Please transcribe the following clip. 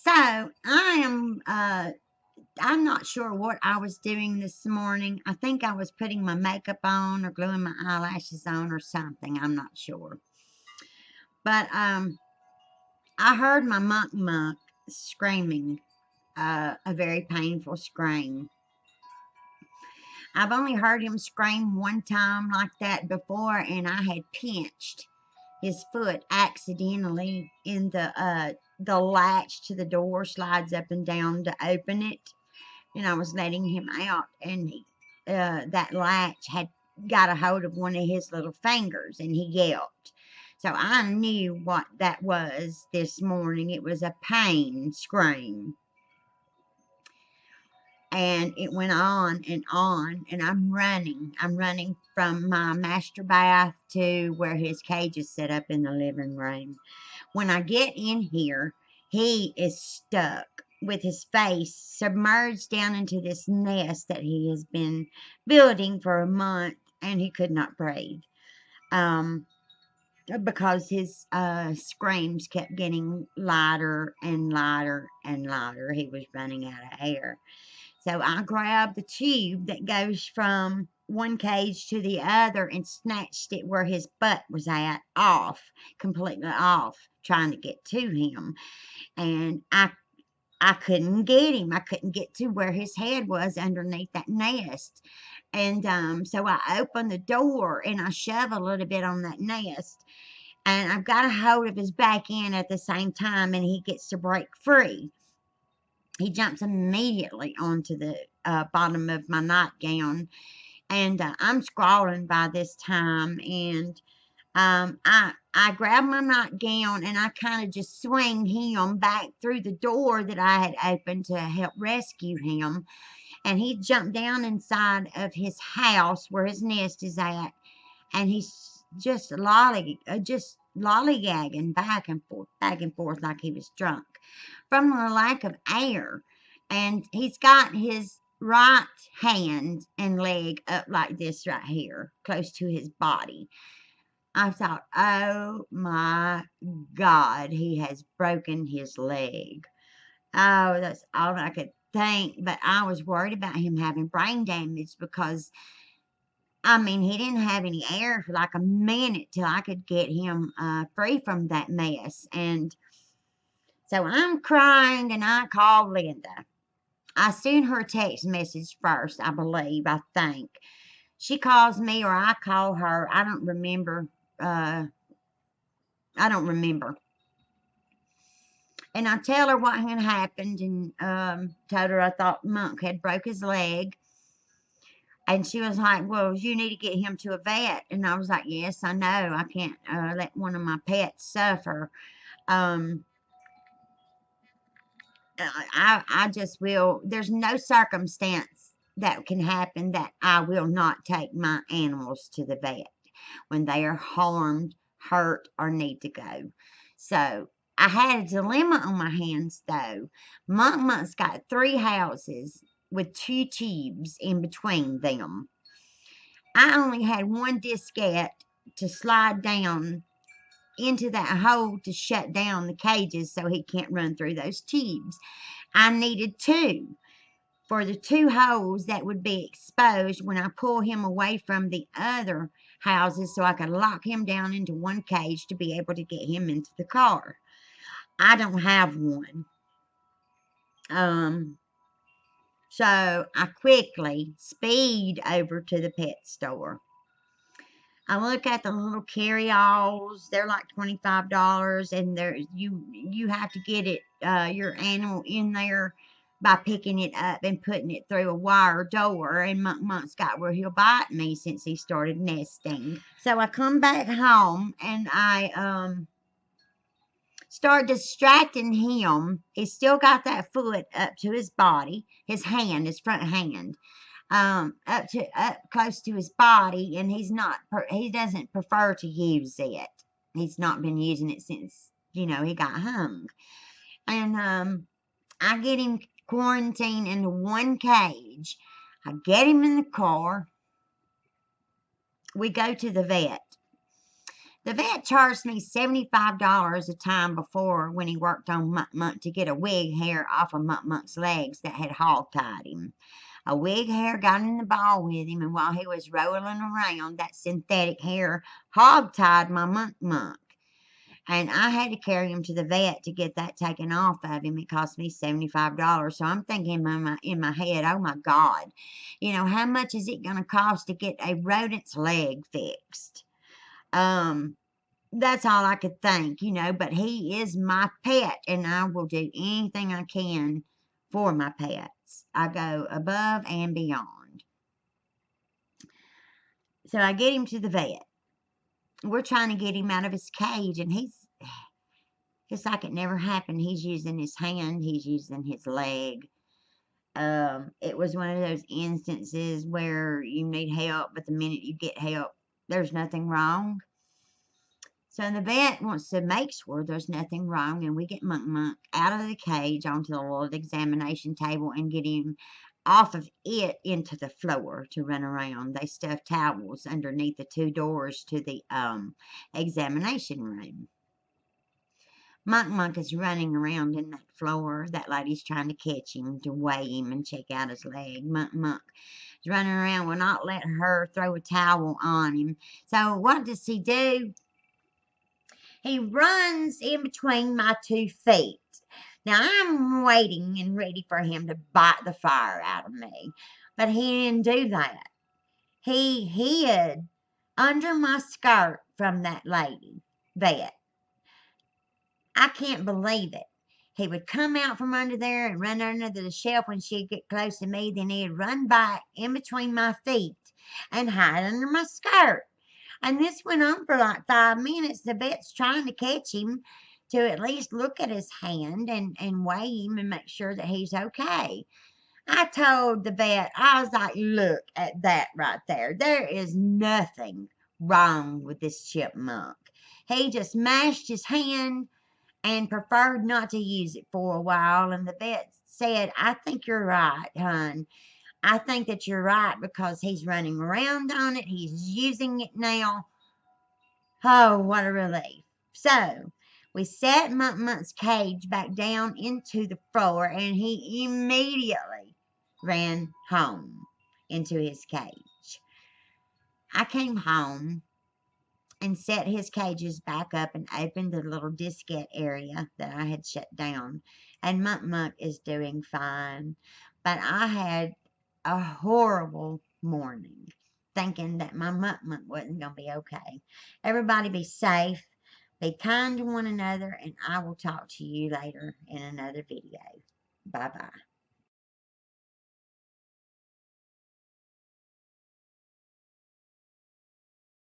So I'm not sure what I was doing this morning. I think I was putting my makeup on or gluing my eyelashes on or something. I'm not sure. But I heard my muck screaming, a very painful scream. I've only heard him scream one time like that before, and I had pinched his foot accidentally in the latch to the door slides up and down to open it, and I was letting him out, and that latch had got a hold of one of his little fingers, and he yelped. So I knew what that was this morning. It was a pain scream. And it went on, and I'm running. I'm running from my master bath to where his cage is set up in the living room. When I get in here, he is stuck with his face submerged down into this nest that he has been building for a month, and he could not breathe. Because his screams kept getting louder and louder and louder. He was running out of air. So I grabbed the tube that goes from one cage to the other and snatched it where his butt was at off, completely off, trying to get to him. And I couldn't get him. I couldn't get to where his head was underneath that nest. And so I opened the door and I shove a little bit on that nest. And I've got a hold of his back end at the same time, and he gets to break free. He jumps immediately onto the bottom of my nightgown, and I'm scrawling by this time, and I grab my nightgown and I kind of just swing him back through the door that I had opened to help rescue him, and he jumped down inside of his house where his nest is at, and he's just lollygagging back and forth like he was drunk from the lack of air. And he's got his right hand and leg up like this right here, close to his body. I thought, oh my God, he has broken his leg. Oh, that's all I could think. But I was worried about him having brain damage because, I mean, he didn't have any air for like a minute till I could get him free from that mess. And so I'm crying, and I called Linda. I sent her a text message first, I believe, I think. She calls me or I call her. I don't remember. I don't remember. And I tell her what had happened, and told her I thought Monk had broke his leg. And she was like, well, you need to get him to a vet. And I was like, yes, I know. I can't let one of my pets suffer. Um, I just will. There's no circumstance that can happen that I will not take my animals to the vet when they are harmed, hurt, or need to go. So I had a dilemma on my hands, though. Monk's got 3 houses with 2 tubes in between them. I only had one diskette to slide down into that hole to shut down the cages so he can't run through those tubes. I needed 2 for the 2 holes that would be exposed when I pull him away from the other houses so I could lock him down into one cage to be able to get him into the car. I don't have one. So I quickly speed over to the pet store. I look at the little carry-alls. They're like $25, and you have to get it your animal in there by picking it up and putting it through a wire door. And Monk's got where he'll bite me since he started nesting. So I come back home and I start distracting him. He's still got that foot up to his body, his front hand. Up close to his body, and he doesn't prefer to use it. He's not been using it since he got hung. And I get him quarantined into one cage. I get him in the car. We go to the vet. The vet charged me $75 a time before when he worked on Muck Muck to get a wig hair off of Muck Muck's legs that had hog-tied him. A wig hair got in the ball with him, and while he was rolling around, that synthetic hair hog-tied my Muck Muck. And I had to carry him to the vet to get that taken off of him. It cost me $75. So I'm thinking in my head, oh my God, how much is it going to cost to get a rodent's leg fixed? That's all I could think, but he is my pet, and I will do anything I can for my pets. I go above and beyond. So I get him to the vet. We're trying to get him out of his cage, and he's just like it never happened. He's using his hand. He's using his leg. It was one of those instances where you need help, but the minute you get help, there's nothing wrong. So the vet wants to make sure there's nothing wrong, and we get Muck Muck out of the cage onto the little examination table and get him off of it into the floor to run around. They stuff towels underneath the 2 doors to the examination room. Muck Muck is running around in that floor. That lady's trying to catch him to weigh him and check out his leg. Muck Muck is running around, will not let her throw a towel on him. So what does he do? He runs in between my 2 feet. Now I'm waiting and ready for him to bite the fire out of me. But he didn't do that. He hid under my skirt from that lady vet. I can't believe it. He would come out from under there and run under the shelf when she'd get close to me. Then he'd run back in between my feet and hide under my skirt. And this went on for like 5 minutes. The vet's trying to catch him to at least look at his hand and weigh him and make sure that he's okay. I told the vet, I was like, look at that right there. There is nothing wrong with this chipmunk. He just mashed his hand and preferred not to use it for a while. And the vet said, I think you're right, hon. I think that you're right because he's running around on it. He's using it now. Oh, what a relief. So we set Muck Muck's cage back down into the floor, and he immediately ran home into his cage. I came home and set his cages back up and opened the little diskette area that I had shut down. And Muck Muck is doing fine. But I had a horrible morning thinking that my Muck Muck wasn't going to be okay. Everybody be safe. Be kind to one another. And I will talk to you later in another video. Bye-bye.